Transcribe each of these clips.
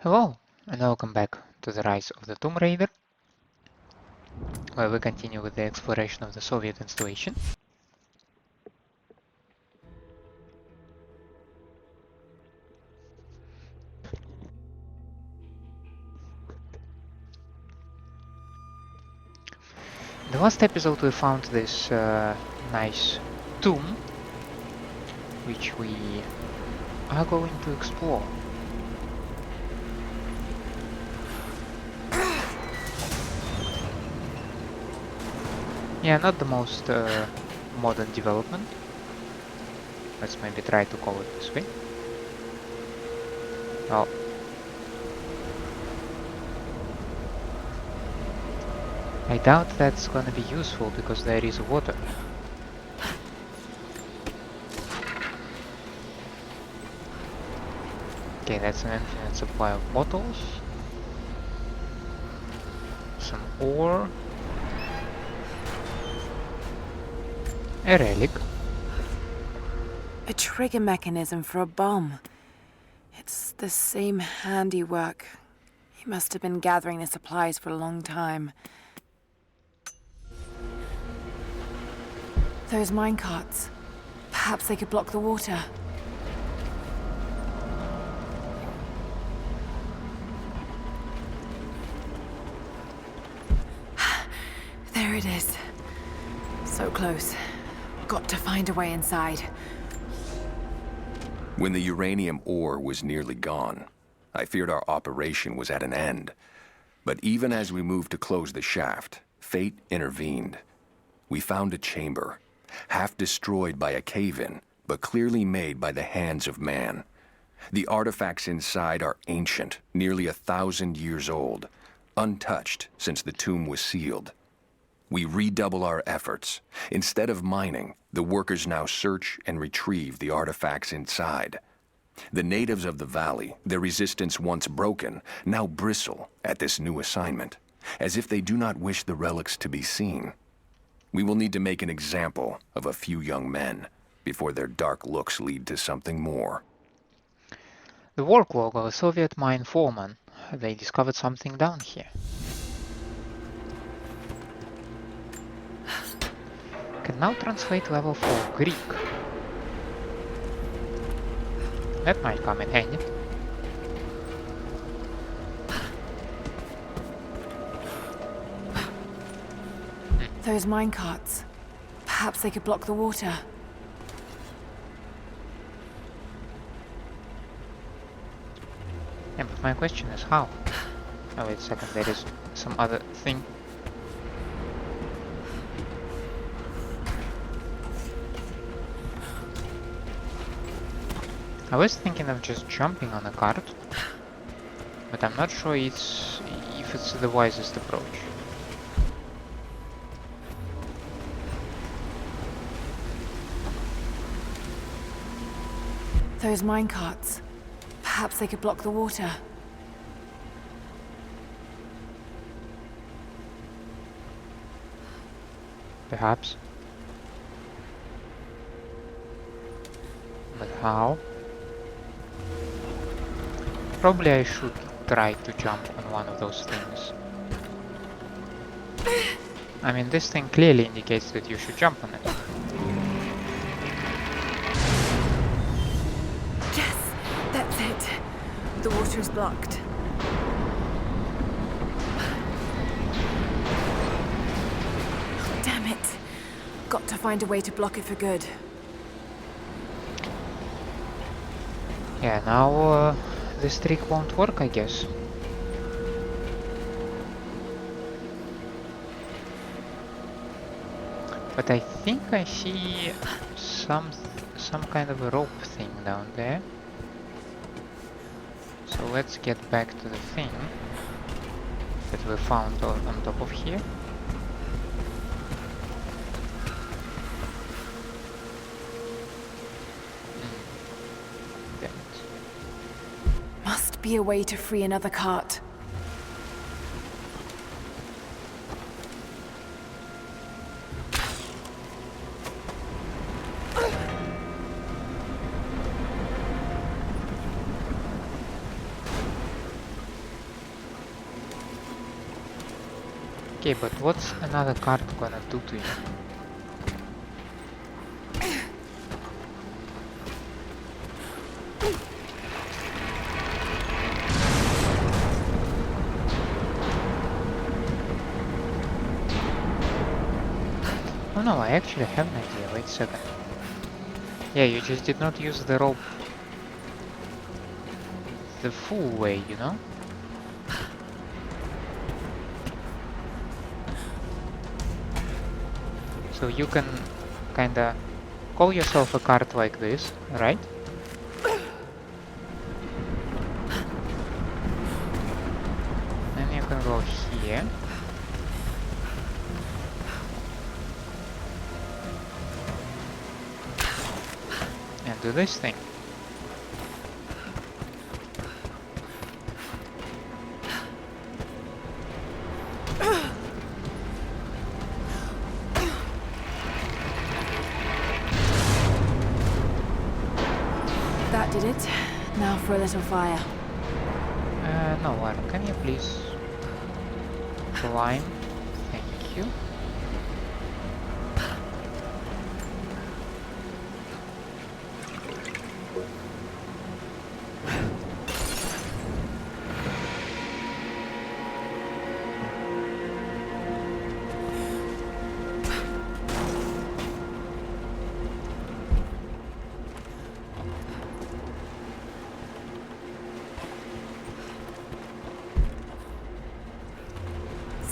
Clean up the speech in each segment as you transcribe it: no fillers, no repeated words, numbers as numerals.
Hello, and welcome back to the Rise of the Tomb Raider, where we continue with the exploration of the Soviet installation. In the last episode we found this nice tomb, which we are going to explore. Yeah, not the most modern development. Let's maybe try to call it this way. Well, I doubt that's gonna be useful because there is water. Okay, that's an infinite supply of bottles. Some ore. A relic. A trigger mechanism for a bomb. It's the same handiwork. He must have been gathering the supplies for a long time. Those minecarts. Perhaps they could block the water. There it is. So close. Got to find a way inside. When the uranium ore was nearly gone, I feared our operation was at an end. But even as we moved to close the shaft, fate intervened. We found a chamber, half destroyed by a cave-in, but clearly made by the hands of man. The artifacts inside are ancient, nearly 1,000 years old, untouched since the tomb was sealed. We redouble our efforts. Instead of mining, the workers now search and retrieve the artifacts inside. The natives of the valley, their resistance once broken, now bristle at this new assignment, as if they do not wish the relics to be seen. We will need to make an example of a few young men before their dark looks lead to something more. The work log of a Soviet mine foreman. They discovered something down here. Can now translate level 4 Greek. That might come in handy. Those minecarts. Perhaps they could block the water. Yeah, but my question is how? Oh, wait a second, there is some other thing. I was thinking of just jumping on a cart, but I'm not sure if it's the wisest approach. Those minecarts. Perhaps they could block the water. Perhaps. But how? Probably I should try to jump on one of those things. I mean, this thing clearly indicates that you should jump on it. Yes, that's it. The water is blocked. Damn it. Got to find a way to block it for good. Yeah, now this trick won't work, I guess. But I think I see some kind of a rope thing down there. So let's get back to the thing that we found on top of here. Damn it. Must be a way to free another cart. Okay, but what's another card gonna do to you? Oh no, I actually have an idea. Wait a second. Yeah, you just did not use the rope the full way, you know? So you can kinda call yourself a card like this, right? Then you can go here. And do this thing. That did it. Now for a little fire. No, Lara, can you please climb? Thank you.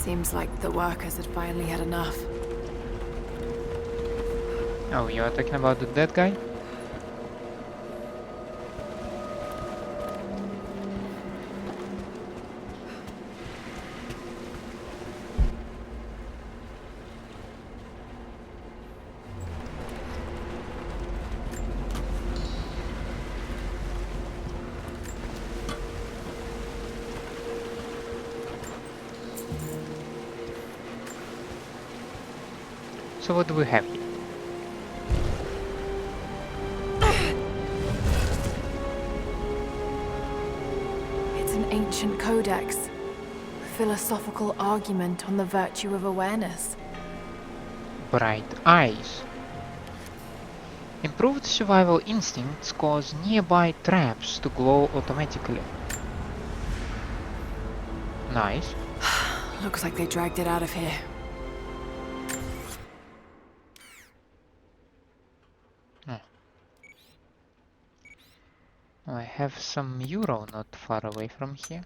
Seems like the workers had finally had enough. Oh, you are talking about the dead guy? So what do we have here? It's an ancient codex. A philosophical argument on the virtue of awareness. Bright eyes. Improved survival instincts cause nearby traps to glow automatically. Nice. Looks like they dragged it out of here. I have some mural not far away from here.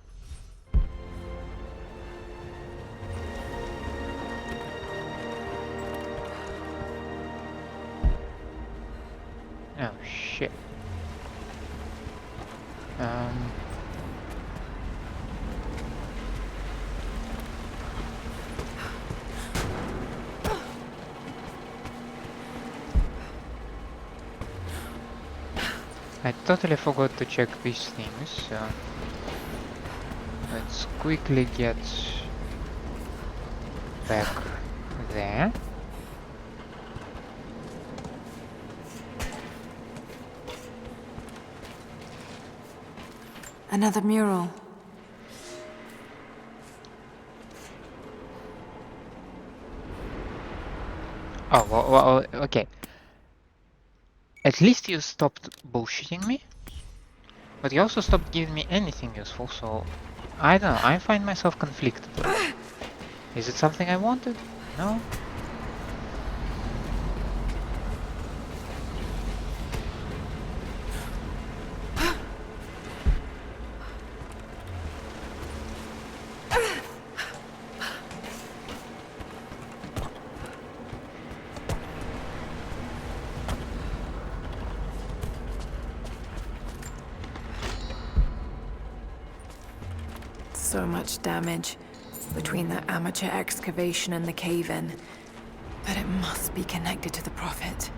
Oh shit. I totally forgot to check these things, so let's quickly get back there. Another mural. Oh, well, okay. At least you stopped bullshitting me, but you also stopped giving me anything useful, so I don't know, I find myself conflicted. Is it something I wanted? No? So much damage between the amateur excavation and the cave-in. But it must be connected to the Prophet.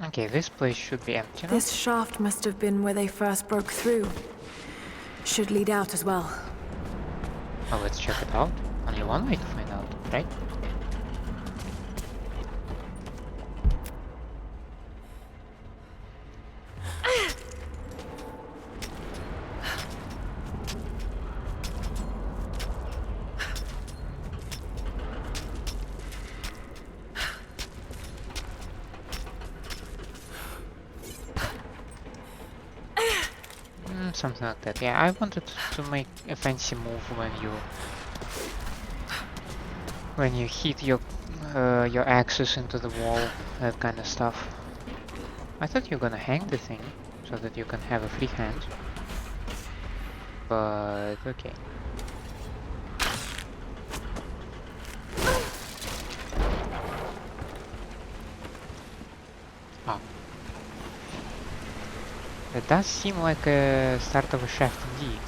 Okay, this place should be empty now. This shaft must have been where they first broke through. Should lead out as well. Oh, let's check it out. Only one way to find out, right? something like that. Yeah, I wanted to make a fancy move when you hit your axes into the wall, that kind of stuff. I thought you were gonna hang the thing so that you can have a free hand, but okay. Oh. That does seem like a start of a shaft indeed.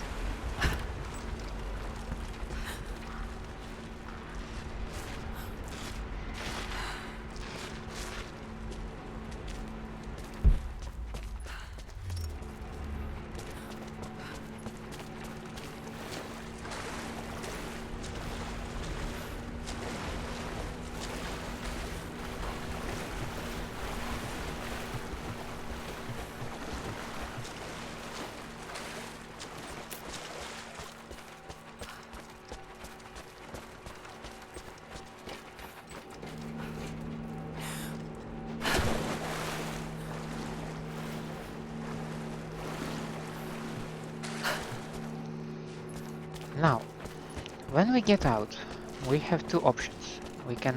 Now, when we get out, we have two options. We can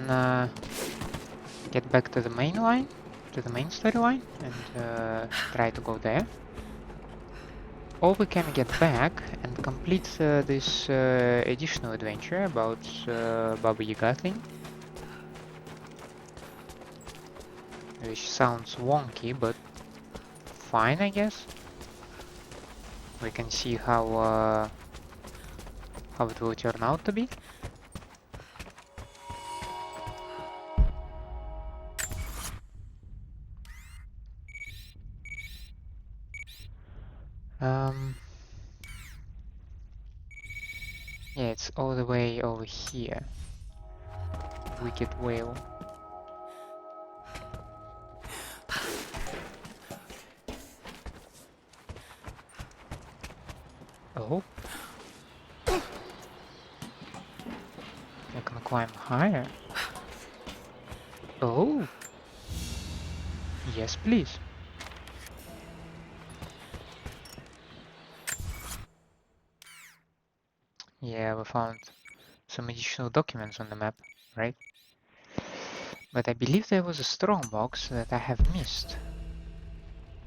get back to the main line, to the main storyline, and try to go there. Or we can get back and complete this additional adventure about Baba Yaga thing. Which sounds wonky, but fine, I guess. We can see how it will turn out to be. Yeah, it's all the way over here. Wicked whale. Oh. I can climb higher. Oh. Yes, please. Yeah, we found some additional documents on the map, right? But I believe there was a strong box that I have missed.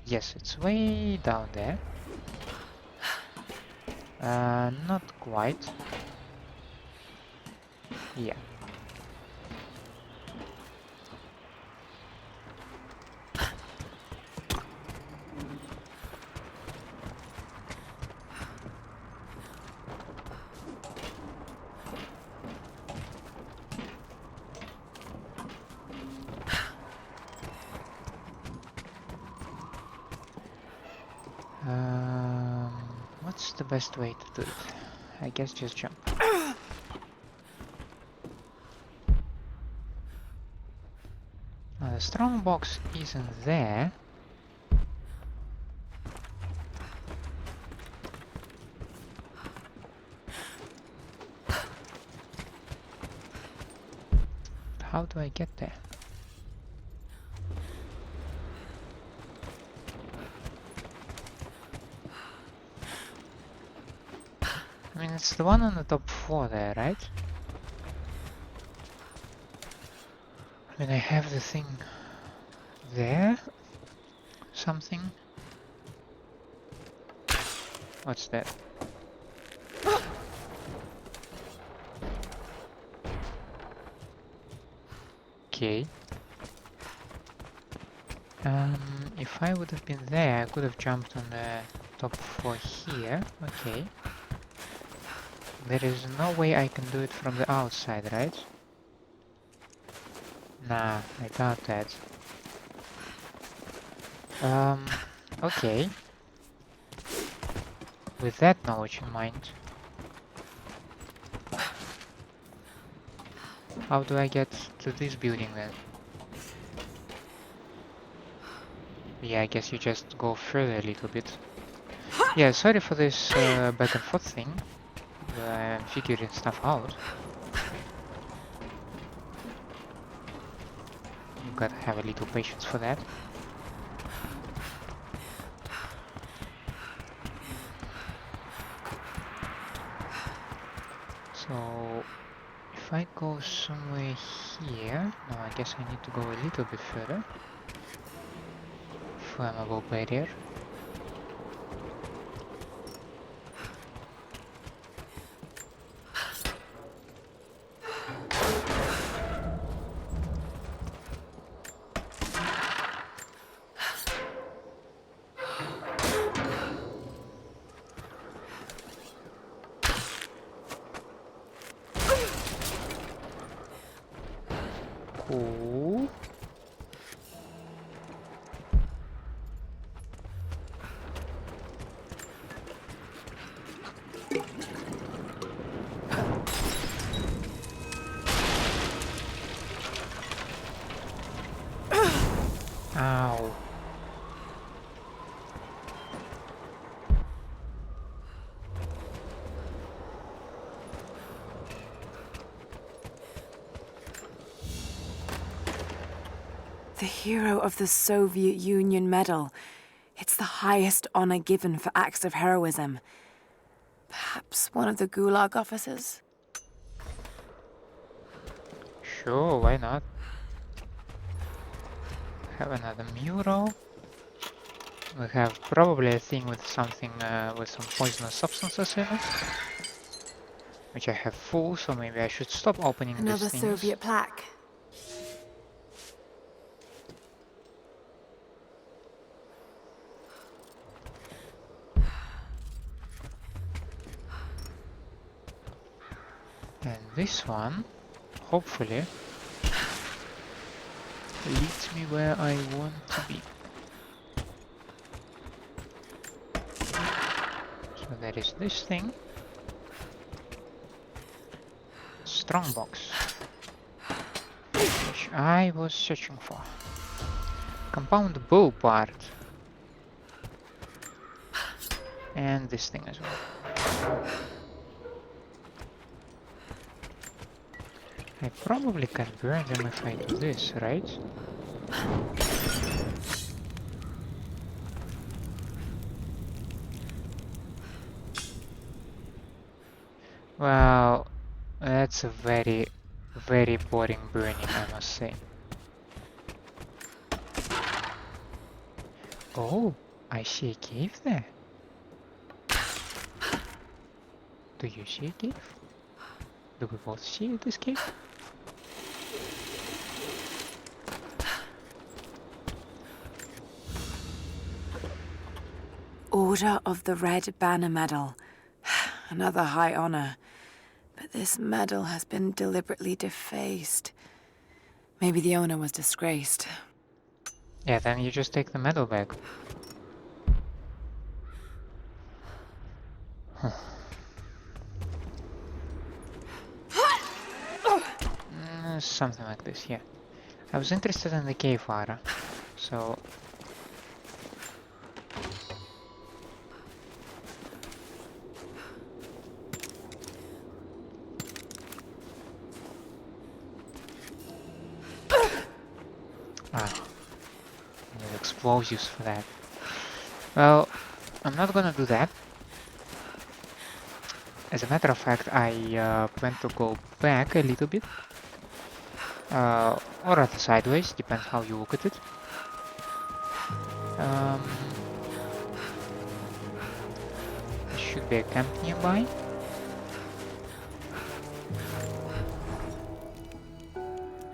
Yes, it's way down there. Not quite. Yeah. What's the best way to do it? I guess just jump. The strong box isn't there. How do I get there? I mean, it's the one on the top floor there, right? I mean, I have the thing there. Something. What's that? Okay. If I would have been there, I could have jumped on the top floor here. Okay. There is no way I can do it from the outside, right? Nah, I doubt that. Okay. With that knowledge in mind, how do I get to this building then? Yeah, I guess you just go further a little bit. Yeah, sorry for this back and forth thing. I'm figuring stuff out. You gotta have a little patience for that. I go somewhere here... No, I guess I need to go a little bit further. Flammable barrier. Cool. Ow. The hero of the Soviet Union Medal. It's the highest honor given for acts of heroism. Perhaps one of the Gulag officers? Sure, why not? Have another mural. We have probably a thing with something with some poisonous substances in it. Which I have full, so maybe I should stop opening Another these things. Soviet plaque. And this one, hopefully, leads me where I want to be. So there is this thing. Strongbox, which I was searching for. Compound bow part. And this thing as well. I probably can burn them if I do this, right? Well, that's a very, very boring burning, I must say. Oh, I see a cave there. Do you see a cave? Do we both see this cave? Order of the Red Banner Medal. Another high honor. But this medal has been deliberately defaced. Maybe the owner was disgraced. Yeah, then you just take the medal back. Something like this, yeah. I was interested in the cave, Lara, so... Need explosives for that. Well, I'm not gonna do that. As a matter of fact, I plan to go back a little bit. Or rather sideways, depends how you look at it. There should be a camp nearby.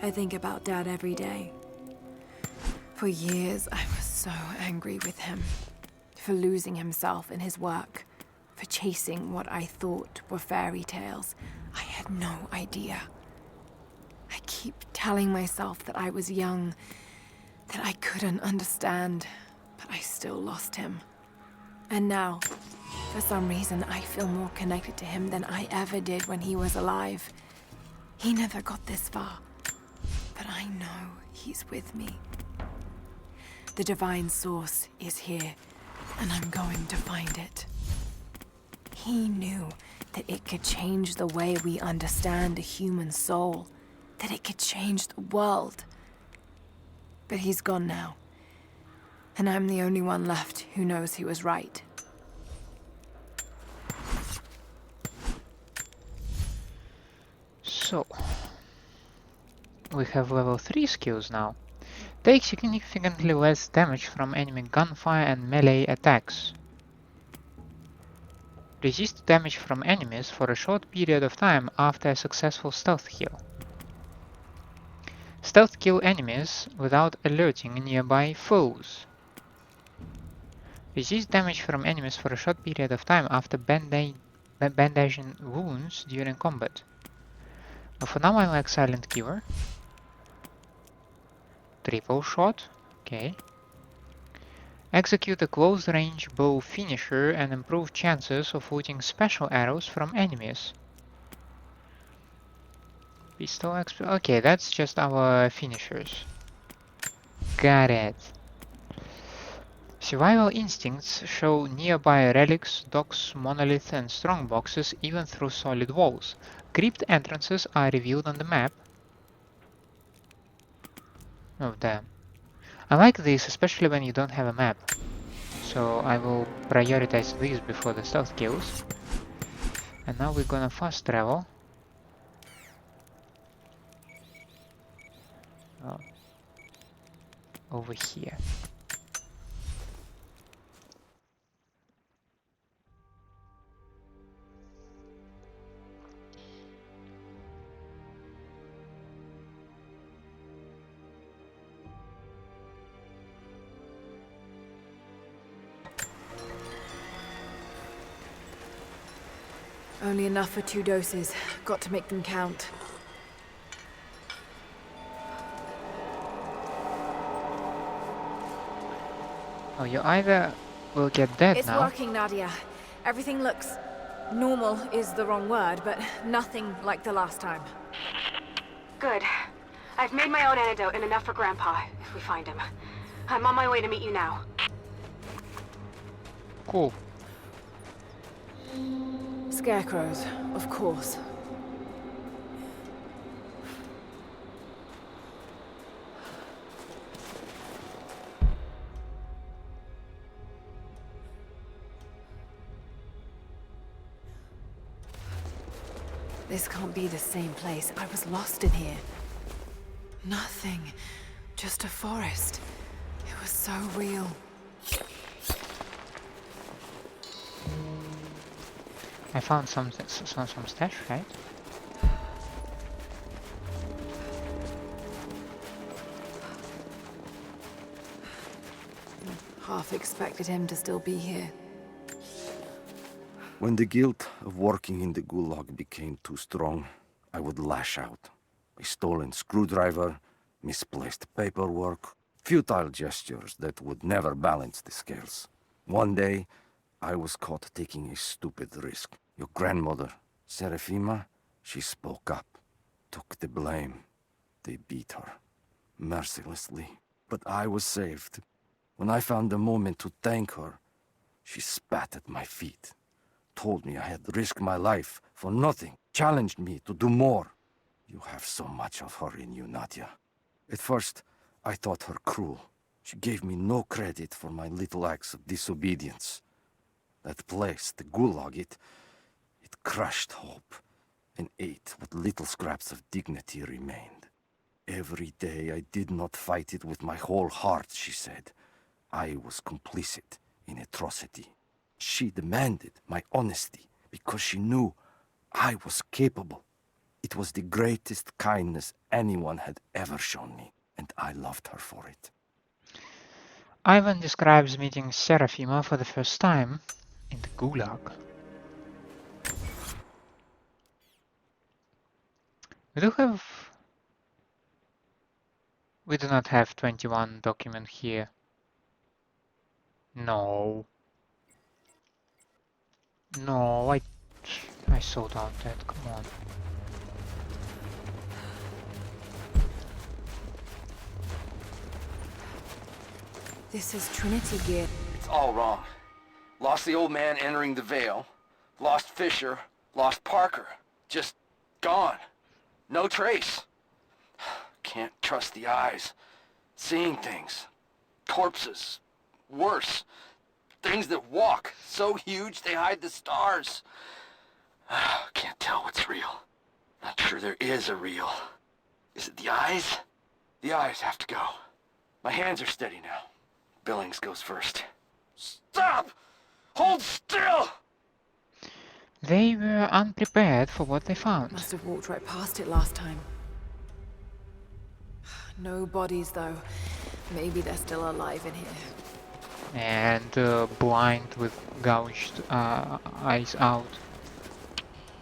I think about Dad every day. For years, I was so angry with him. For losing himself in his work. For chasing what I thought were fairy tales. I had no idea. I keep telling myself that I was young, that I couldn't understand, but I still lost him. And now, for some reason, I feel more connected to him than I ever did when he was alive. He never got this far, but I know he's with me. The divine source is here, and I'm going to find it. He knew that it could change the way we understand a human soul, that it could change the world. But he's gone now, and I'm the only one left who knows he was right. So, we have level 3 skills now. Take significantly less damage from enemy gunfire and melee attacks. Resist damage from enemies for a short period of time after a successful stealth kill. Stealth kill enemies without alerting nearby foes. Resist damage from enemies for a short period of time after bandaging wounds during combat. But for now I like Silent Killer. Triple shot. Okay. Execute a close-range bow finisher and improve chances of looting special arrows from enemies. Pistol exp. Okay, that's just our finishers. Got it. Survival instincts show nearby relics, docks, monoliths, and strongboxes even through solid walls. Crypt entrances are revealed on the map. Oh damn. I like this, especially when you don't have a map. So I will prioritize these before the stealth kills. And now we're gonna fast travel. Over here. Only enough for 2 doses. Got to make them count. Oh, you either will get dead It's now. working, Nadia. Everything looks... normal is the wrong word, but nothing like the last time. Good. I've made my own antidote and enough for Grandpa, if we find him. I'm on my way to meet you now. Cool. Scarecrows, of course. This can't be the same place. I was lost in here. Nothing. Just a forest. It was so real. I found some stash, right? Half expected him to still be here. When the guilt of working in the Gulag became too strong, I would lash out. A stolen screwdriver, misplaced paperwork, futile gestures that would never balance the scales. One day, I was caught taking a stupid risk. Your grandmother, Serafima, she spoke up, took the blame. They beat her, mercilessly. But I was saved. When I found the moment to thank her, she spat at my feet, told me I had risked my life for nothing, challenged me to do more. You have so much of her in you, Nadia. At first, I thought her cruel. She gave me no credit for my little acts of disobedience. That place, the Gulag, it crushed hope and ate what little scraps of dignity remained. Every day I did not fight it with my whole heart, she said. I was complicit in atrocity. She demanded my honesty because she knew I was capable. It was the greatest kindness anyone had ever shown me, and I loved her for it. Ivan describes meeting Serafima for the first time in the Gulag. We do not have 21 document here. No. No, I sold out that, come on. This is Trinity gear. It's all wrong. Lost the old man entering the Vale. Lost Fisher. Lost Parker. Just gone. No trace. Can't trust the eyes. Seeing things. Corpses. Worse. Things that walk. So huge they hide the stars. Can't tell what's real. Not sure there is a real. Is it the eyes? The eyes have to go. My hands are steady now. Billings goes first. Stop! Hold still! They were unprepared for what they found. Must have walked right past it last time. No bodies, though. Maybe they're still alive in here. And blind with gouged eyes out.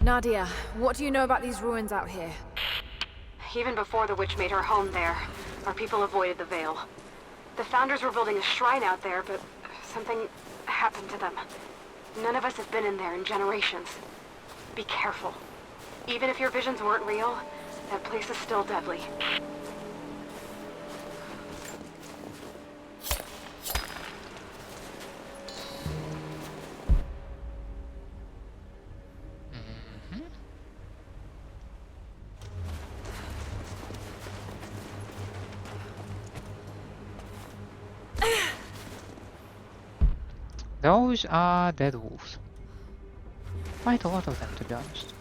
Nadia, what do you know about these ruins out here? Even before the witch made her home there, our people avoided the Vale. The Founders were building a shrine out there, but something happened to them. None of us have been in there in generations. Be careful. Even if your visions weren't real, that place is still deadly. Those are dead wolves. Quite a lot of them, to be honest.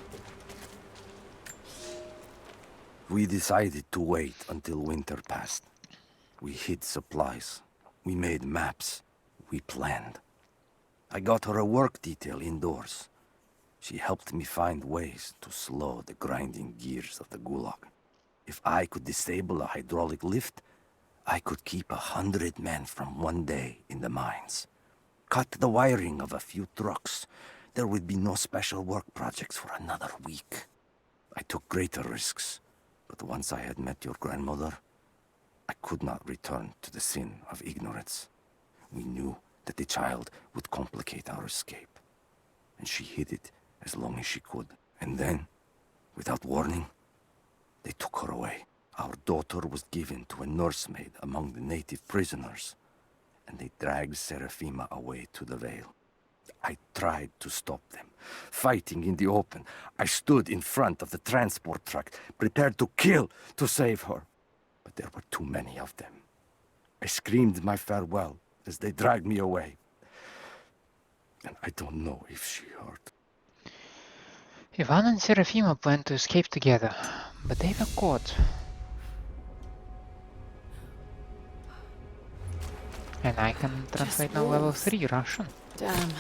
We decided to wait until winter passed. We hid supplies. We made maps. We planned. I got her a work detail indoors. She helped me find ways to slow the grinding gears of the Gulag. If I could disable a hydraulic lift, I could keep 100 men from one day in the mines. Cut the wiring of a few trucks. There would be no special work projects for another week. I took greater risks, but once I had met your grandmother, I could not return to the sin of ignorance. We knew that the child would complicate our escape, and she hid it as long as she could. And then, without warning, they took her away. Our daughter was given to a nursemaid among the native prisoners, and they dragged Serafima away to the Vale. I tried to stop them, fighting in the open. I stood in front of the transport truck, prepared to kill to save her. But there were too many of them. I screamed my farewell as they dragged me away. And I don't know if she heard. Ivan and Serafima planned to escape together, but they were caught. And I can translate now level 3 Russian. Damn.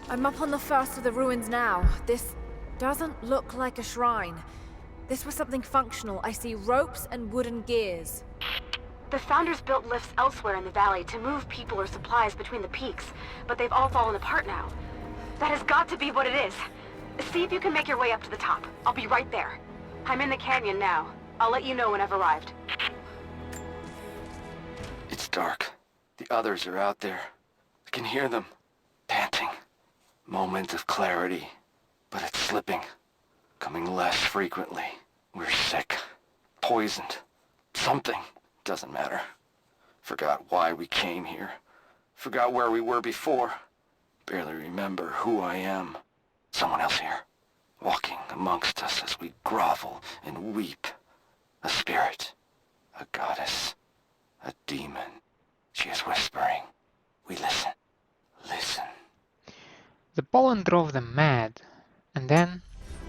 I'm up on the first of the ruins now. This doesn't look like a shrine. This was something functional. I see ropes and wooden gears. The Founders built lifts elsewhere in the valley to move people or supplies between the peaks, but they've all fallen apart now. That has got to be what it is. See if you can make your way up to the top. I'll be right there. I'm in the canyon now. I'll let you know when I've arrived. It's dark. The others are out there. I can hear them, panting. Moment of clarity, but it's slipping. Coming less frequently. We're sick. Poisoned. Something. Doesn't matter. Forgot why we came here. Forgot where we were before. Barely remember who I am. Someone else here. Walking amongst us as we grovel and weep. A spirit. A goddess. A demon. She is whispering. We listen. Listen. The pollen drove them mad, and then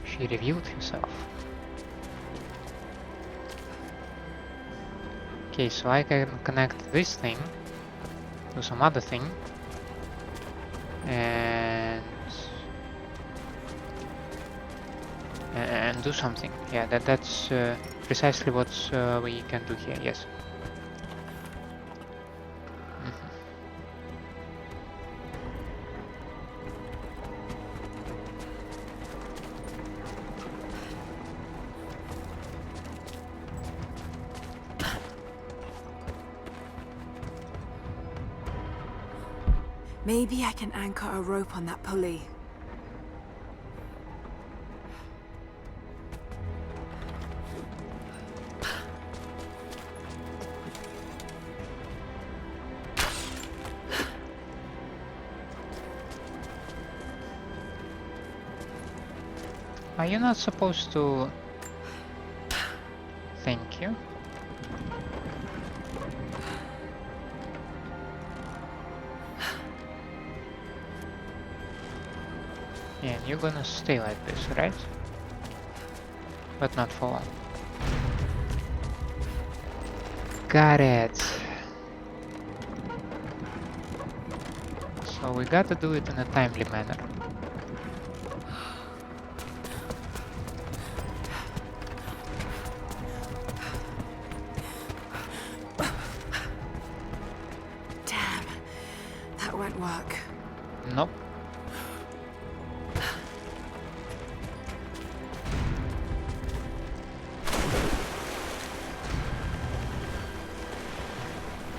she revealed herself. Okay, so I can connect this thing to some other thing, and do something. Yeah, that's precisely what we can do here. Yes. Maybe I can anchor a rope on that pulley. Are you not supposed to... Thank you. Yeah, and you're gonna stay like this, right? But not for long. Got it. So we gotta do it in a timely manner. Damn, that won't work. Nope.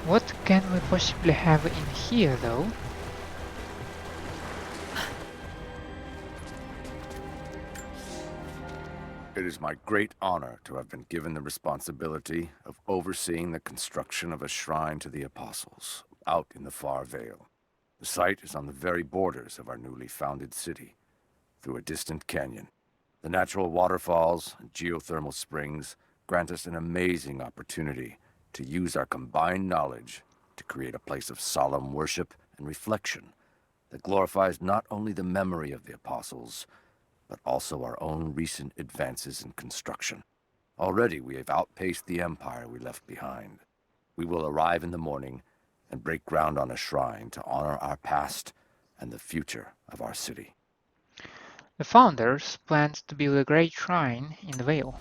What can we possibly have in here, though? It is my great honor to have been given the responsibility of overseeing the construction of a shrine to the Apostles out in the far Vale. The site is on the very borders of our newly founded city, through a distant canyon. The natural waterfalls and geothermal springs grant us an amazing opportunity to use our combined knowledge to create a place of solemn worship and reflection that glorifies not only the memory of the Apostles, but also our own recent advances in construction. Already we have outpaced the empire we left behind. We will arrive in the morning and break ground on a shrine to honor our past and the future of our city. The founders planned to build a great shrine in the Vale.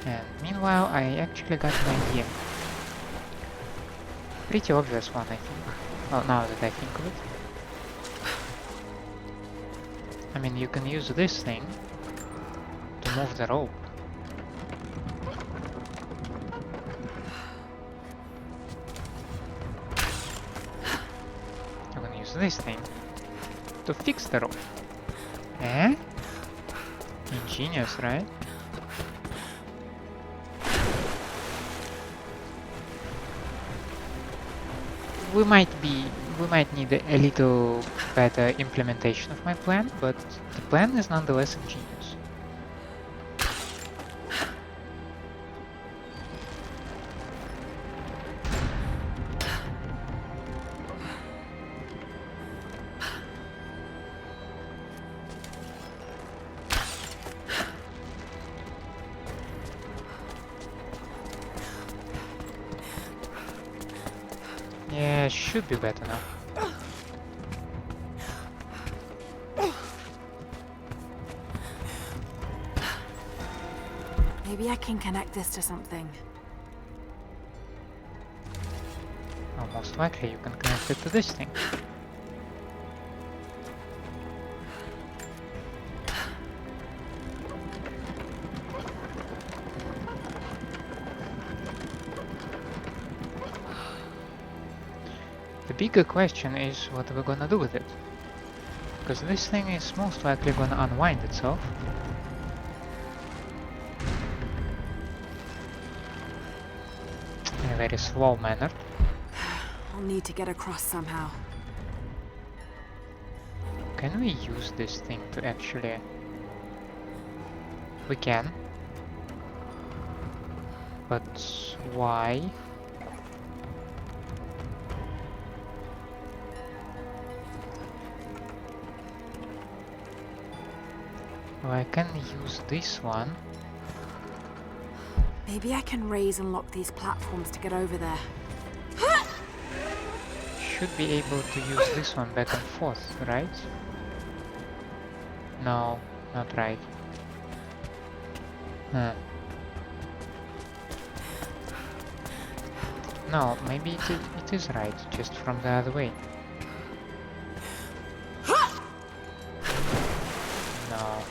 And meanwhile, I actually got an idea. Pretty obvious one, I think. Well, now that I think of it. I mean, you can use this thing to move the rope. You can use this thing to fix the rope. Eh? Ingenious, right? We might need a little better implementation of my plan, but the plan is nonetheless ingenious. Yeah, should be better now. Maybe I can connect this to something. Well, most likely you can connect it to this thing. The bigger question is what we're gonna do with it. Because this thing is most likely gonna unwind itself. In a very slow manner. I'll need to get across somehow. Can we use this thing to actually... We can. But why? Well, I can use this one. Maybe I can raise and lock these platforms to get over there. Should be able to use this one back and forth, right? No, not right. Huh. No, maybe it is right, just from the other way. No.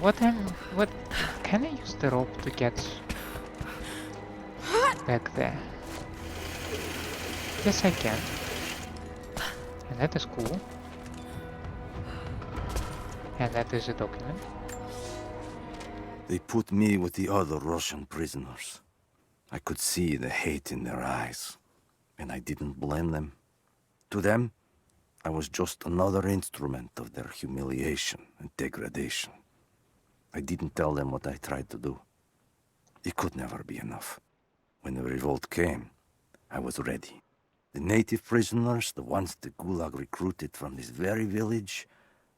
What can I use the rope to get back there? Yes, I can. And that is cool. And that is a document. They put me with the other Russian prisoners. I could see the hate in their eyes, and I didn't blame them. To them, I was just another instrument of their humiliation and degradation. I didn't tell them what I tried to do. It could never be enough. When the revolt came, I was ready. The native prisoners, the ones the Gulag recruited from this very village,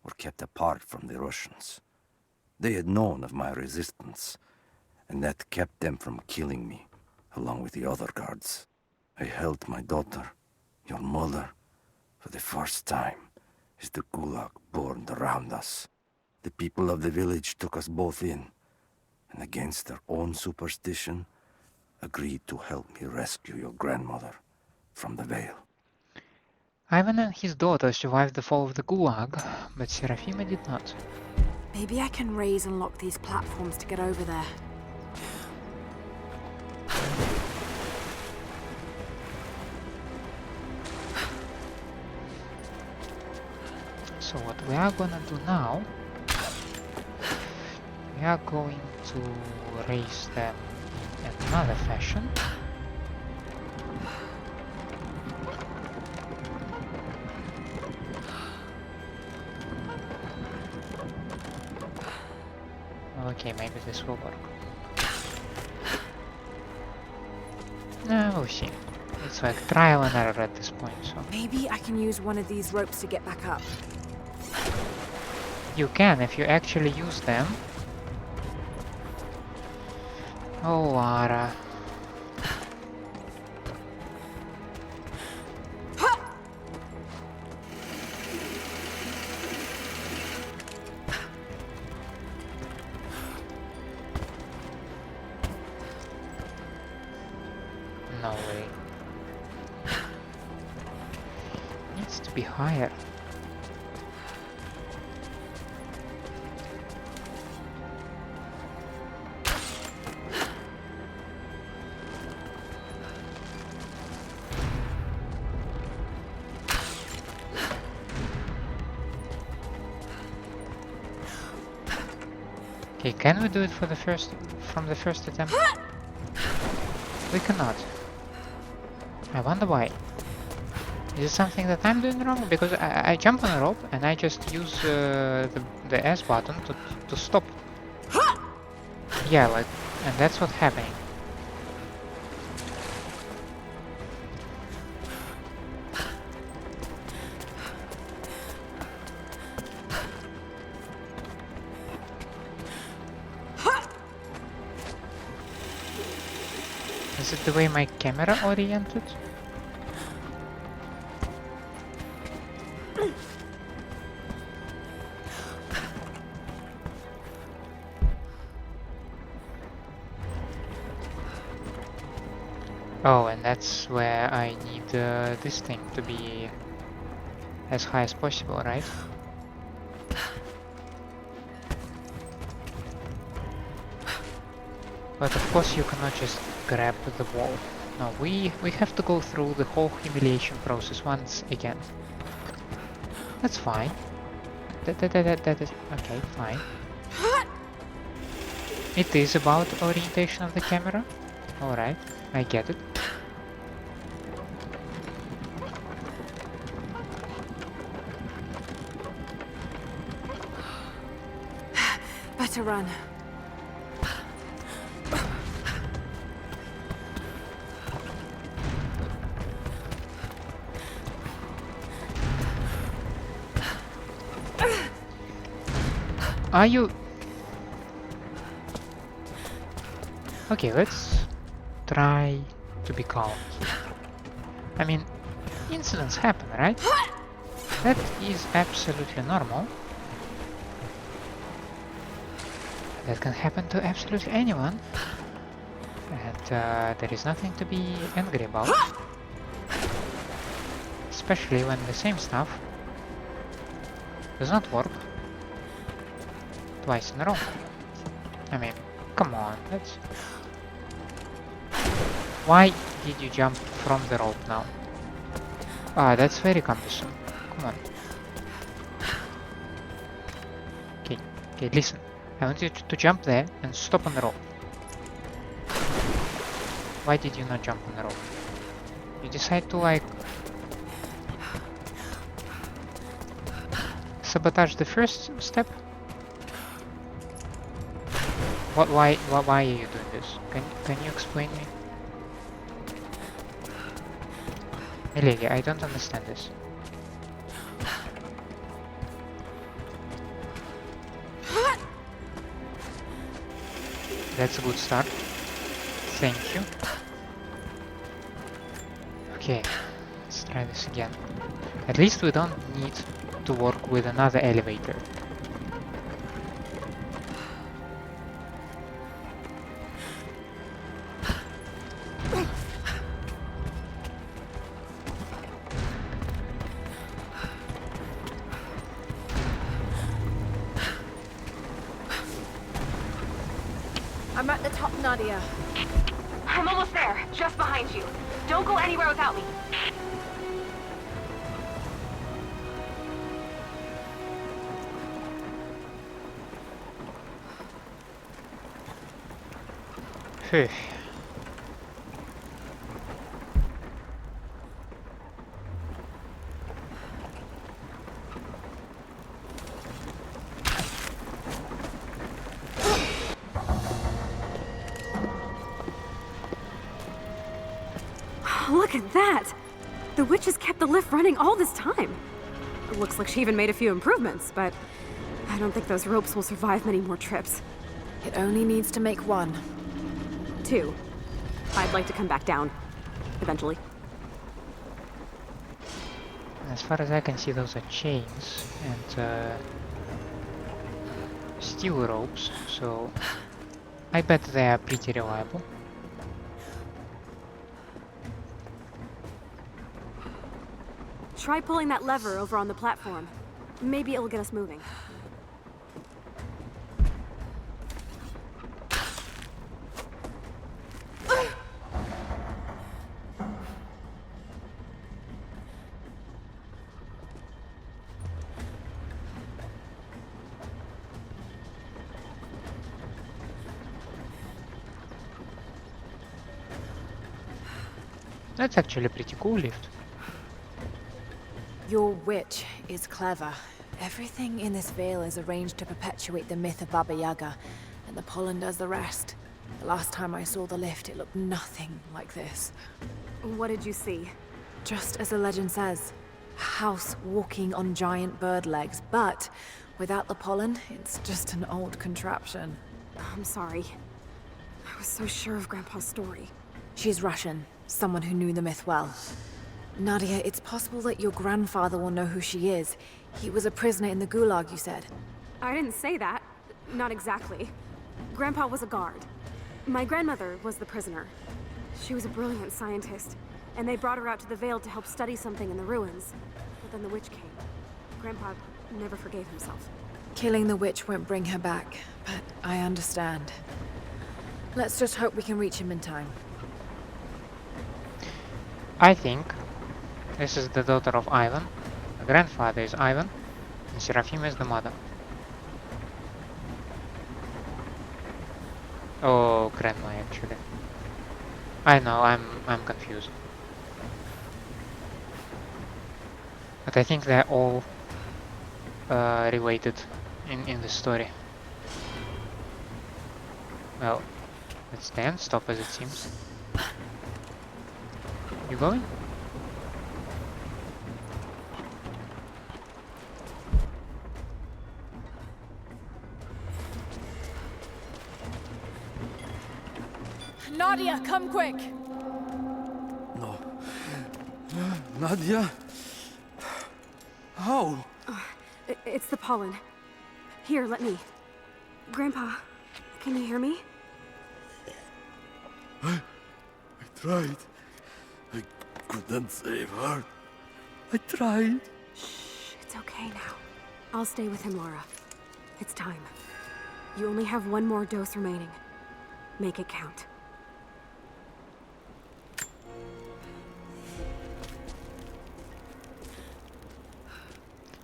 were kept apart from the Russians. They had known of my resistance, and that kept them from killing me, along with the other guards. I held my daughter, your mother, for the first time, as the Gulag burned around us. The people of the village took us both in, and against their own superstition, agreed to help me rescue your grandmother from the Vale. Ivan and his daughter survived the fall of the Gulag, but Serafima did not. Maybe I can raise and lock these platforms to get over there. So what we are gonna do now, we are going to raise them in another fashion. Okay, maybe this will work. No, we'll see. It's like trial and error at this point, so... Maybe I can use one of these ropes to get back up. You can, if you actually use them. Oh, Lara. No way. Needs to be higher. Okay, can we do it for the first from the first attempt? We cannot. I wonder why. Is it something that I'm doing wrong? Because I jump on a rope and I just use the S button to stop. Yeah, like, and that's what's happening. Is it the way my camera oriented? Oh, and that's where I need this thing to be as high as possible, right? But of course you cannot just grab the wall. No, we have to go through the whole humiliation process once again. That's fine. That is okay, fine. It is about orientation of the camera. Alright, I get it. Better run. Are you... Okay, let's try to be calm. I mean, incidents happen, right? That is absolutely normal. That can happen to absolutely anyone. And there is nothing to be angry about. Especially when the same stuff does not work twice in a row. I mean, come on, that's... Why did you jump from the rope now? Ah, that's very cumbersome. Come on. Okay, okay, listen. I want you to jump there and stop on the rope. Why did you not jump on the rope? You decide to like... sabotage the first step? Why are you doing this? Can you explain me? Lily, I don't understand this. That's a good start. Thank you. Okay, let's try this again. At least we don't need to work with another elevator. I'm at the top, Nadia. I'm almost there, just behind you. Don't go anywhere without me. Phew. Look at that! The witch has kept the lift running all this time. It looks like she even made a few improvements, but I don't think those ropes will survive many more trips. It only needs to make one. 2. I'd like to come back down. Eventually. As far as I can see, those are chains and steel ropes, so I bet they are pretty reliable. Try pulling that lever over on the platform. Maybe it'll get us moving. That's actually a pretty cool lift. Your witch is clever. Everything in this vale is arranged to perpetuate the myth of Baba Yaga, and the pollen does the rest. The last time I saw the lift, it looked nothing like this. What did you see? Just as the legend says, a house walking on giant bird legs, but without the pollen, it's just an old contraption. I'm sorry. I was so sure of Grandpa's story. She's Russian, someone who knew the myth well. Nadia, it's possible that your grandfather will know who she is. He was a prisoner in the Gulag, you said. I didn't say that. Not exactly. Grandpa was a guard. My grandmother was the prisoner. She was a brilliant scientist, and they brought her out to the Vale to help study something in the ruins. But then the witch came. Grandpa never forgave himself. Killing the witch won't bring her back, but I understand. Let's just hope we can reach him in time. I think this is the daughter of Ivan, the grandfather is Ivan, and Serafima is the mother. Oh, grandma actually. I know, I'm confused. But I think they're all related in the story. Well, let's then stop as it seems. You going? Nadia, come quick! No. Nadia? How? It's the pollen. Here, let me. Grandpa, can you hear me? I tried. I couldn't save her. I tried. Shh, it's okay now. I'll stay with him, Lara. It's time. You only have one more dose remaining. Make it count.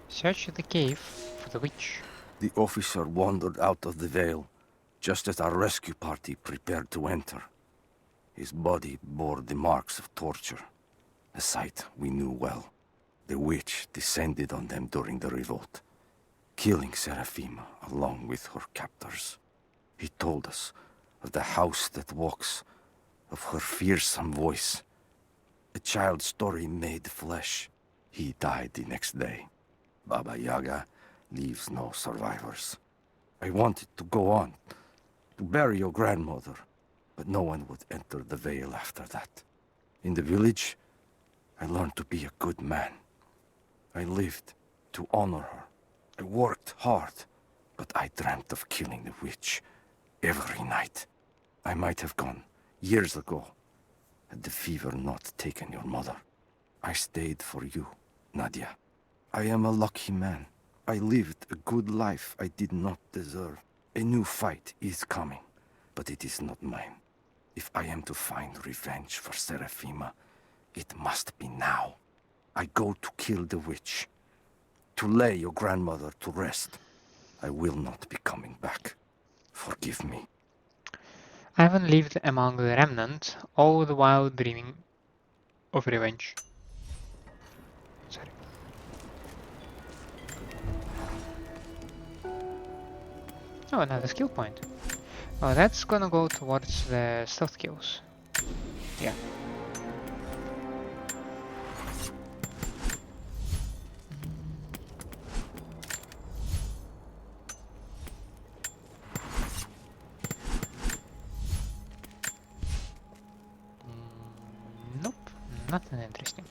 Search the cave for the witch. The officer wandered out of the Vale, just as our rescue party prepared to enter. His body bore the marks of torture, a sight we knew well. The witch descended on them during the revolt. killing Serafima along with her captors. He told us of the house that walks, of her fearsome voice. A child's story made flesh. He died the next day. Baba Yaga leaves no survivors. I wanted to go on, to bury your grandmother, but no one would enter the Vale after that. In the village, I learned to be a good man. I lived to honor her. I worked hard, but I dreamt of killing the witch every night. I might have gone years ago, had the fever not taken your mother. I stayed for you, Nadia. I am a lucky man. I lived a good life I did not deserve. A new fight is coming, but it is not mine. If I am to find revenge for Serafima, it must be now. I go to kill the witch, to lay your grandmother to rest. I will not be coming back. Forgive me. Ivan lived among the Remnant, all the while dreaming of revenge. Sorry. Oh, another skill point. Oh, that's gonna go towards the stealth kills. Yeah. Nope, nothing interesting.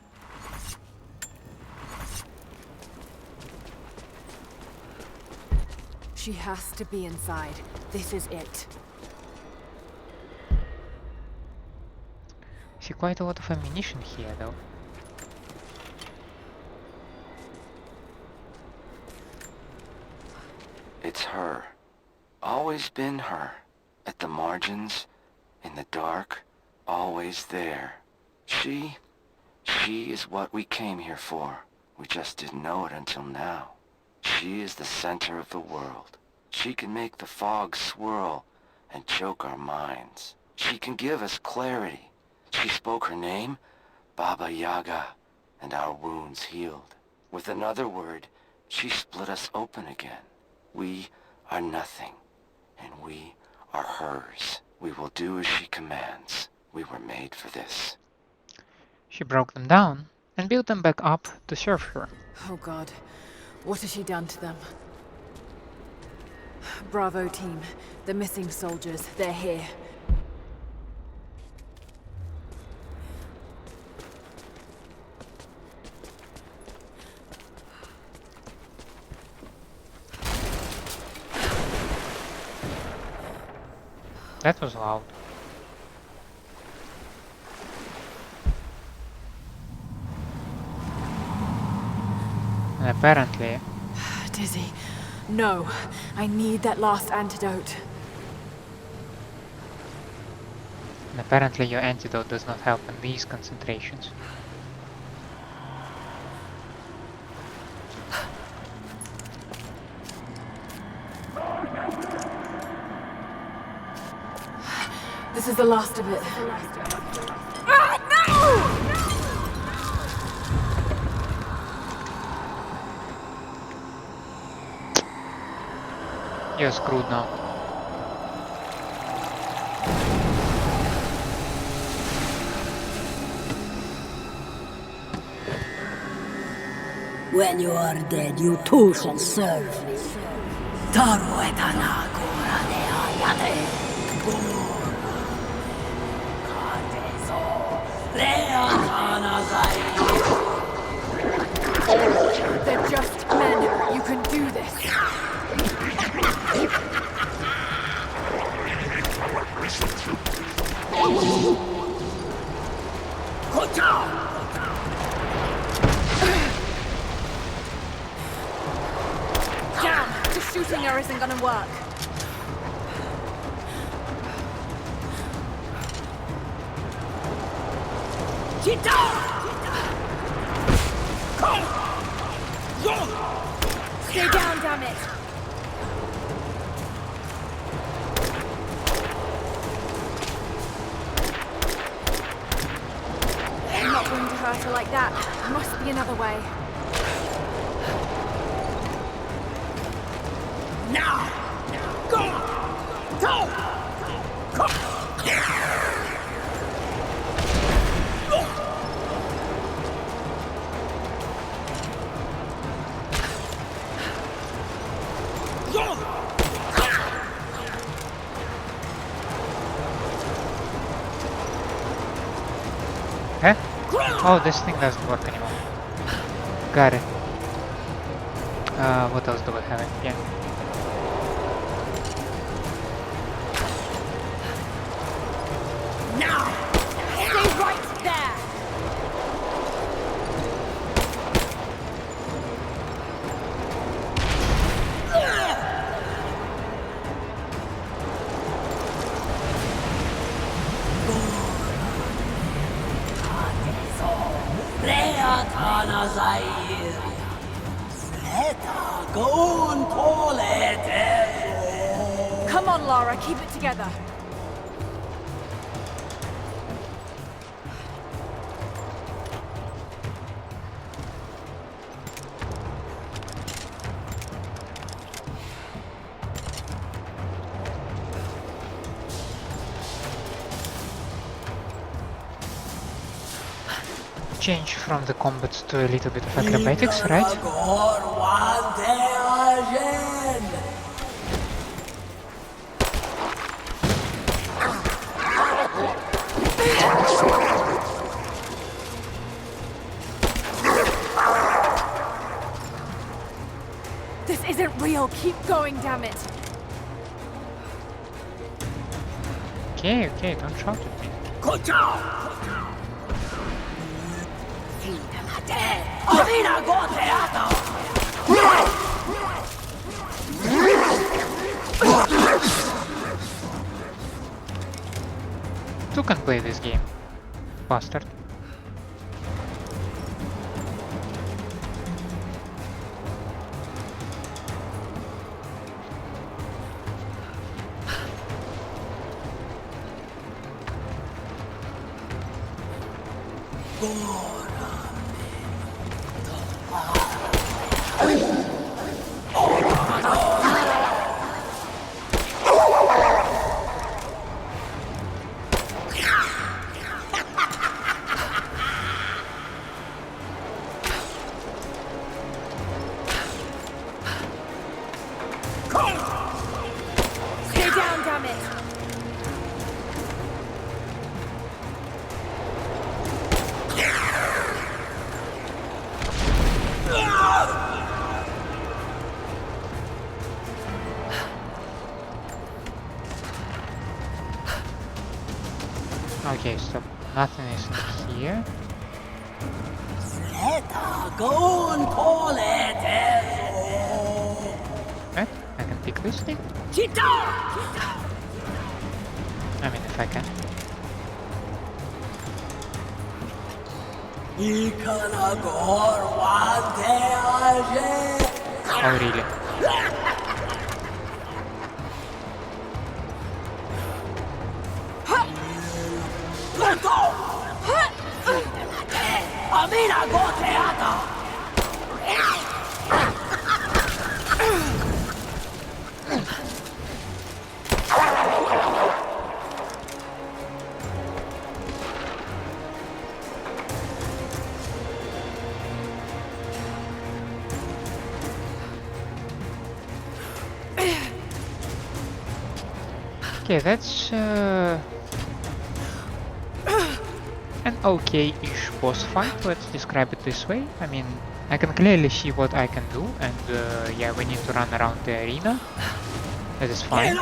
She has to be inside. This is it. See quite a lot of ammunition here though. It's her. Always been her. At the margins, in the dark, always there. She is what we came here for. We just didn't know it until now. She is the center of the world. She can make the fog swirl and choke our minds. She can give us clarity. She spoke her name, Baba Yaga, and our wounds healed. With another word, she split us open again. We are nothing, and we are hers. We will do as she commands. We were made for this. She broke them down and built them back up to serve her. Oh God, what has she done to them? Bravo team, the missing soldiers, they're here. That was loud. And apparently, Dizzy, no, I need that last antidote. your antidote does not help in these concentrations. This is the last of it. Ah, no! You're screwed now. When you are dead, you too shall serve me. They're just men. You can do this. Damn! Just shooting her isn't gonna work. Stay down, damn it! I'm not going to hurt her like that. Must be another way. Now! Go! Go! Huh? Oh, this thing doesn't work anymore. Got it. What else do we have in here? Now! Stay right there! Come on, Lara, keep it together. Change from the combat to a little bit of acrobatics, right? This isn't real. Keep going, damn it. Okay, okay, don't shout at me. Two can play this game, bastard. Stay down, damn it. Okay, so nothing is in here. Right? I can pick this thing? I mean, if I can. Oh, really? Okay, that's an okay-ish boss fight, let's describe it this way. I mean, I can clearly see what I can do, and yeah, we need to run around the arena. That is fine.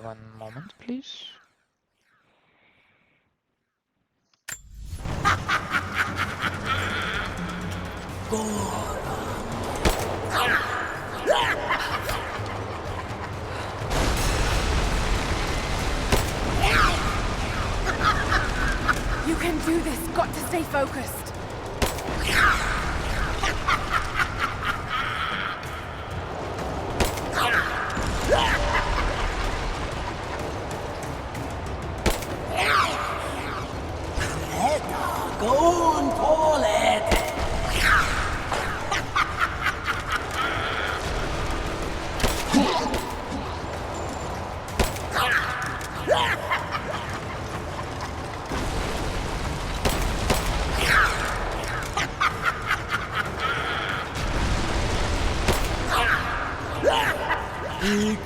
One moment, please. You can do this. Got to stay focused. Stay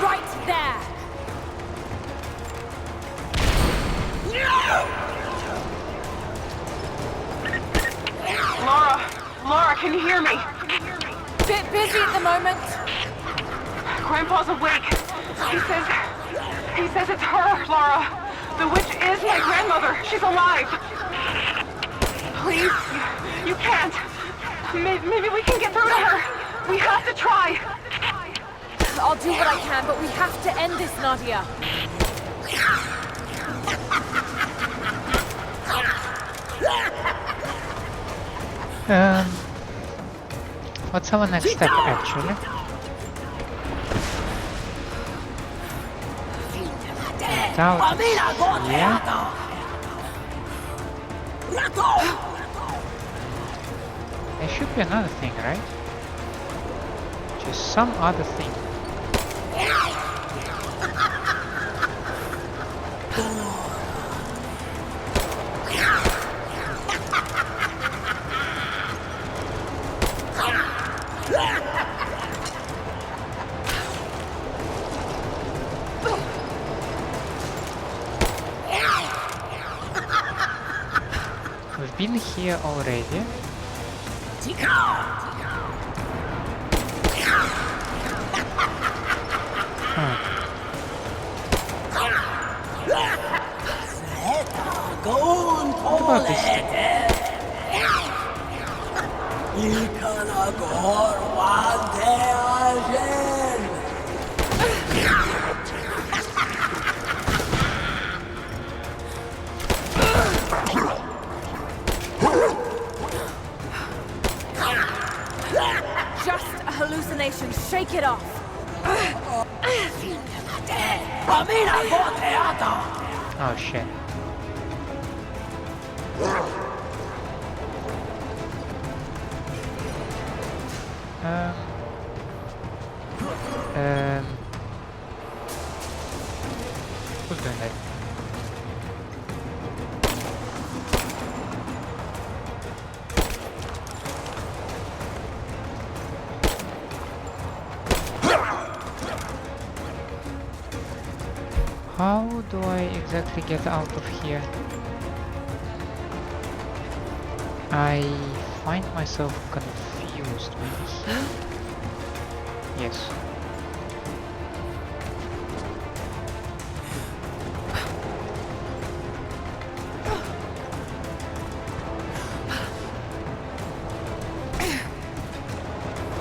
right there! Lara, can you hear me? Bit busy at the moment. Grandpa's awake. He says it's her, Lara. The witch is my grandmother. She's alive. Please, you can't. Maybe we can get through to her. We have to try. I'll do what I can, but we have to end this, Nadia. What's our next step, actually? Doubt it's here. There should be another thing, right? Just some other thing. We've been here already. What about this thing? Just a hallucination. Shake it off. Oh shit. Who's doing that? How do I exactly get out of here? I find myself confused. Maybe here? Yes.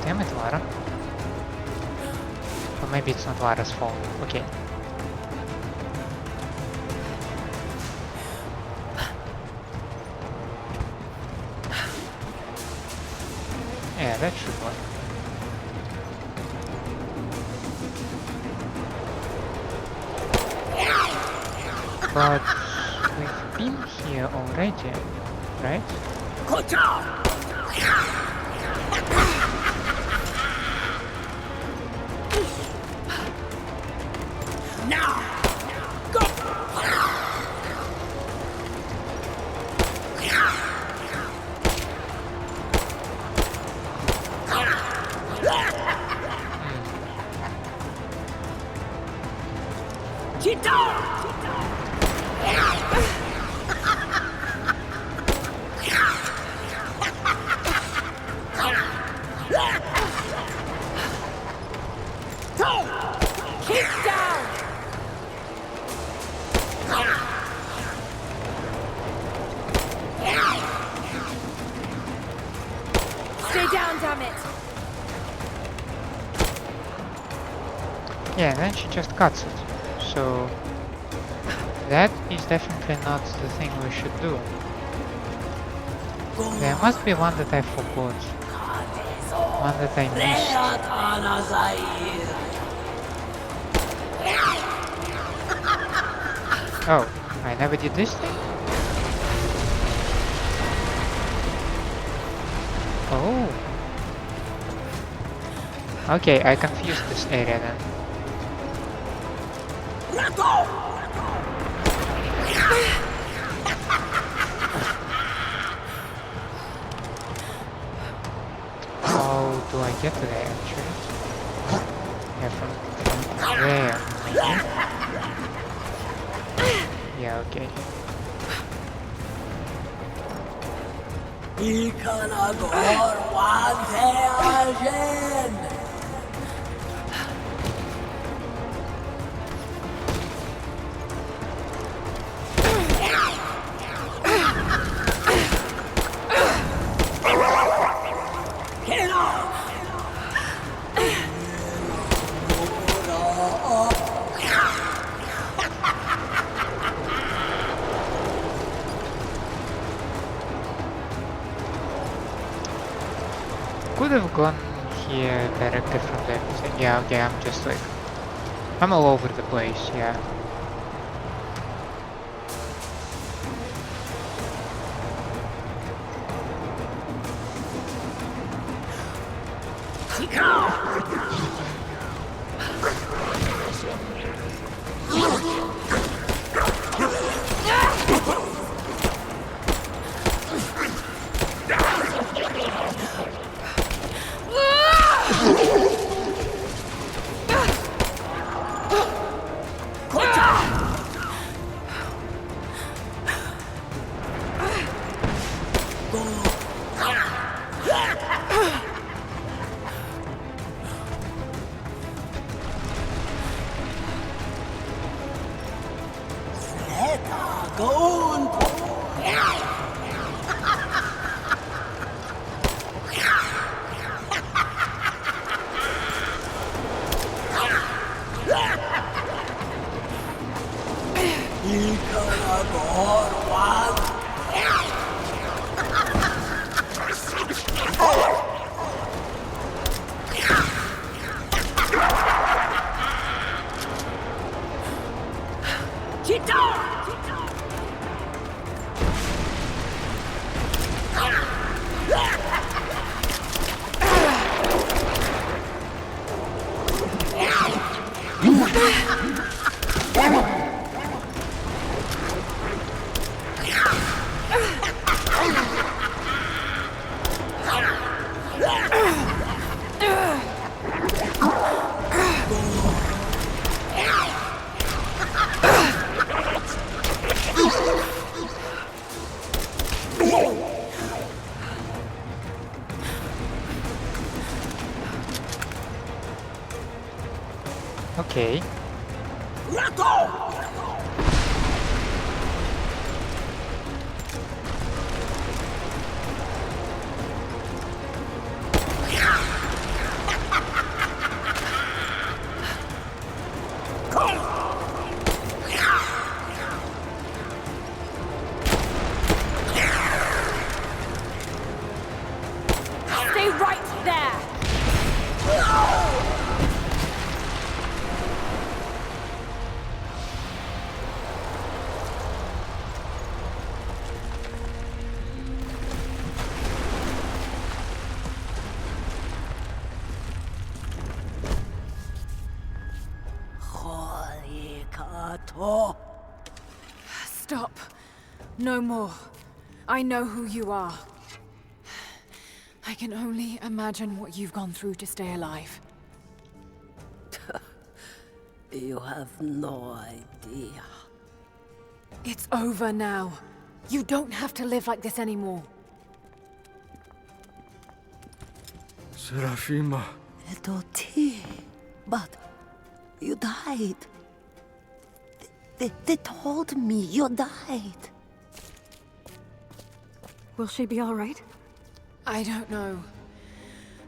Damn it, Lara. Or maybe it's not Lara's fault. Okay. Yeah, that should work. But we've been here already, right? Yeah, then she just cuts it. So that is definitely not the thing we should do. There must be one that I forgot. One that I missed. Oh, I never did this thing? Oh. Okay, I confused this area then. How do I get to there actually? Yeah, from there. Maybe. Yeah, okay. Could have gone here directly from there. Yeah, okay, I'm just like... I'm all over the place, yeah. Okay. Stay right there! Stop. No more. I know who you are. I can only imagine what you've gone through to stay alive. You have no idea. It's over now. You don't have to live like this anymore. Serafima. Doti, but you died. They told me you died. Will she be all right? I don't know.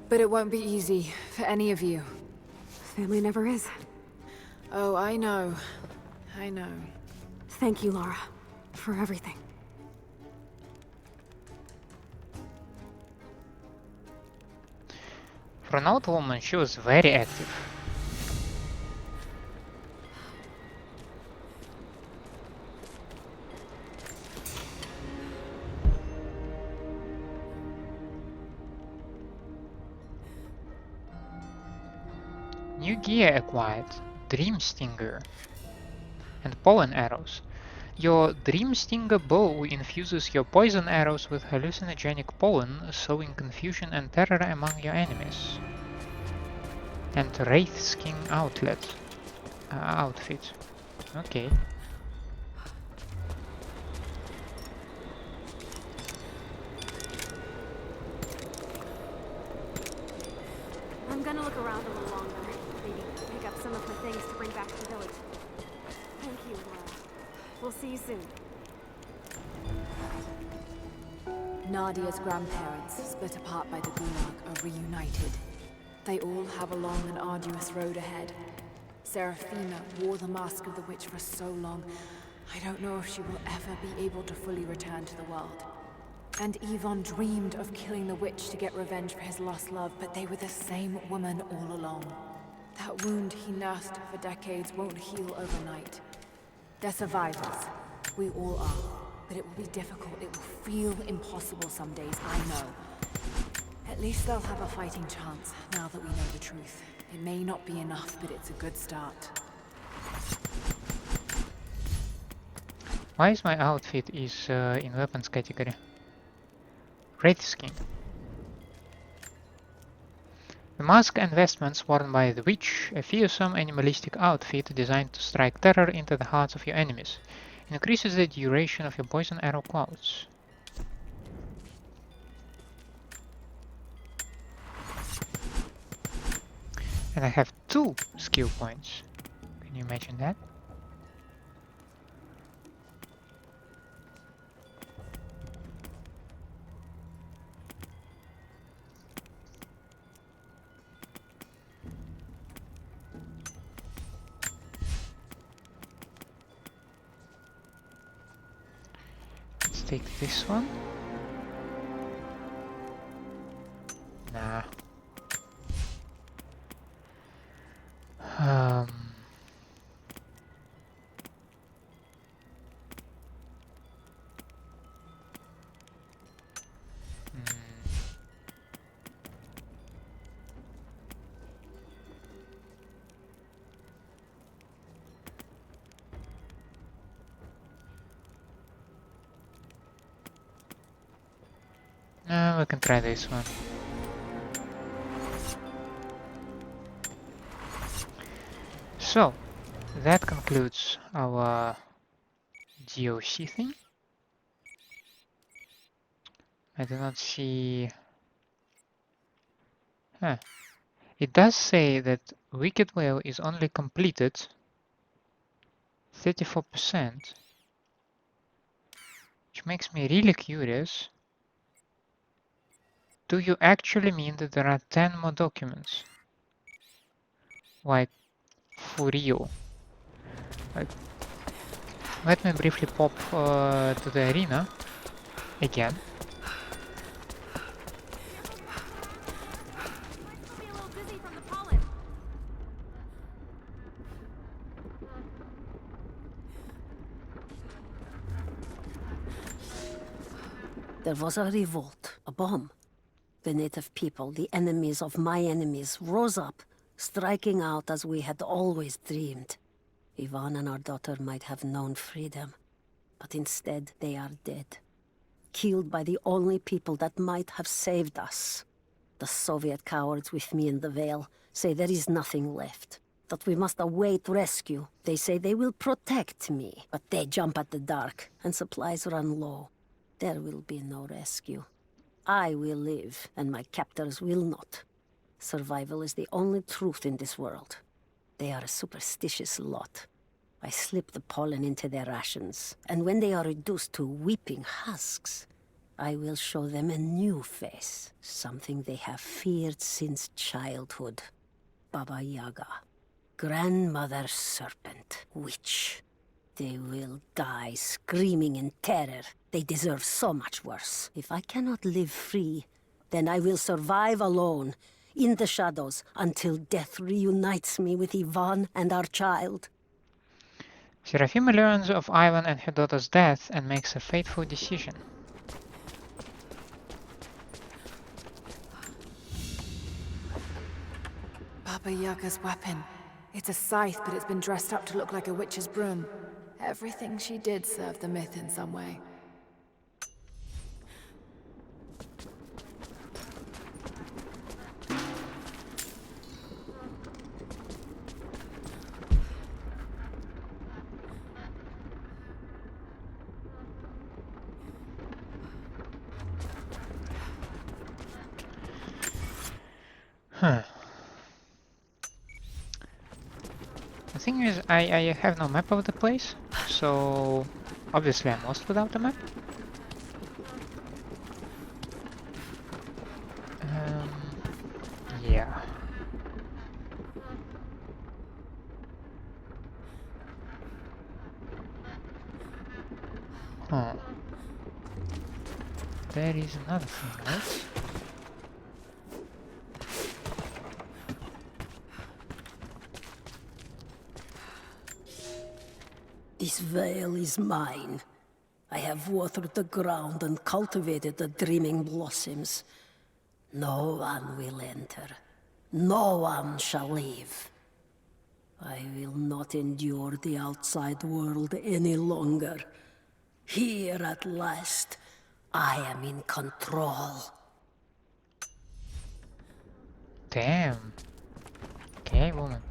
But it won't be easy for any of you. Family never is. Oh, I know. I know. Thank you, Lara, for everything. For an old woman, she was very active. New gear acquired. Dream Stinger. And pollen arrows. Your Dream Stinger bow infuses your poison arrows with hallucinogenic pollen, sowing confusion and terror among your enemies. And Wraith Skin outfit. Okay. I'm gonna look around a little longer. Maybe pick up some of the things to bring back to the village. Thank you, Lara. We'll see you soon. Nadia's grandparents, split apart by the Gulag, are reunited. They all have a long and arduous road ahead. Serafima wore the mask of the witch for so long, I don't know if she will ever be able to fully return to the world. And Yvonne dreamed of killing the witch to get revenge for his lost love, but they were the same woman all along. That wound he nursed for decades won't heal overnight. They're survivors. We all are. But it will be difficult. It will feel impossible some days, I know. At least they'll have a fighting chance, now that we know the truth. It may not be enough, but it's a good start. Why is my outfit in weapons category? Wraith Skin. The mask and vestments worn by the witch, a fearsome animalistic outfit designed to strike terror into the hearts of your enemies. Increases the duration of your poison arrow quotes. And I have 2 skill points. Can you imagine that? Let's take this one. Nah. We can try this one. So, that concludes our DOC thing. I do not see... Huh. It does say that Wicked Whale is only completed 34%, which makes me really curious. Do you actually mean that there are 10 more documents? Like, for real? Like, let me briefly pop to the arena again. There was a revolt, a bomb. The native people, the enemies of my enemies, rose up, striking out as we had always dreamed. Yvonne and our daughter might have known freedom, but instead they are dead. Killed by the only people that might have saved us. The Soviet cowards with me in the Vale say there is nothing left, that we must await rescue. They say they will protect me, but they jump at the dark, and supplies run low. There will be no rescue. I will live, and my captors will not. Survival is the only truth in this world. They are a superstitious lot. I slip the pollen into their rations, and when they are reduced to weeping husks, I will show them a new face, something they have feared since childhood. Baba Yaga, grandmother serpent, witch. They will die screaming in terror. They deserve so much worse. If I cannot live free, then I will survive alone, in the shadows, until death reunites me with Ivan and our child. Serafima learns of Ivan and her daughter's death and makes a fateful decision. Baba Yaga's weapon. It's a scythe, but it's been dressed up to look like a witch's broom. Everything she did served the myth in some way. Huh. The thing is, I have no map of the place, so obviously I'm lost without a map. Yeah. Huh. There is another thing, right? This veil is mine. I have watered the ground and cultivated the dreaming blossoms. No one will enter. No one shall leave. I will not endure the outside world any longer. Here at last, I am in control. Damn. Okay, woman.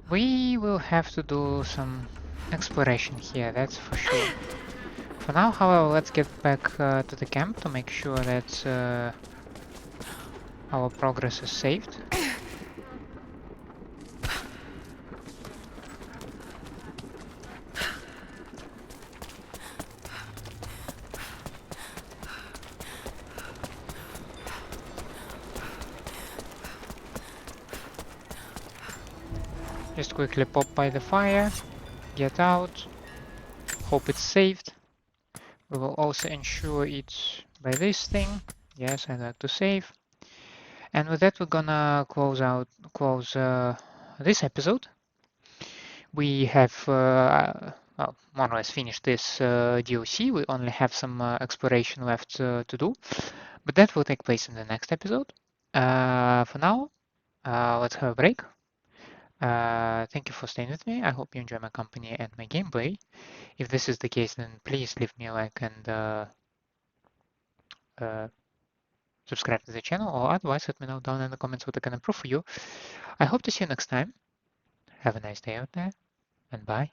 We will have to do some exploration here, that's for sure. For now, however, let's get back to the camp to make sure that our progress is saved. Just quickly pop by the fire, get out, hope it's saved. We will also ensure it's by this thing. Yes, I like to save. And with that, we're gonna close this episode. We have well, more or less finished this DLC. We only have some exploration left to do, but that will take place in the next episode. For now, let's have a break. Thank you for staying with me. I hope you enjoy my company and my gameplay. If this is the case, then please leave me a like and subscribe to the channel, or otherwise let me know down in the comments what I can improve for you. I hope to see you next time. Have a nice day out there, and bye.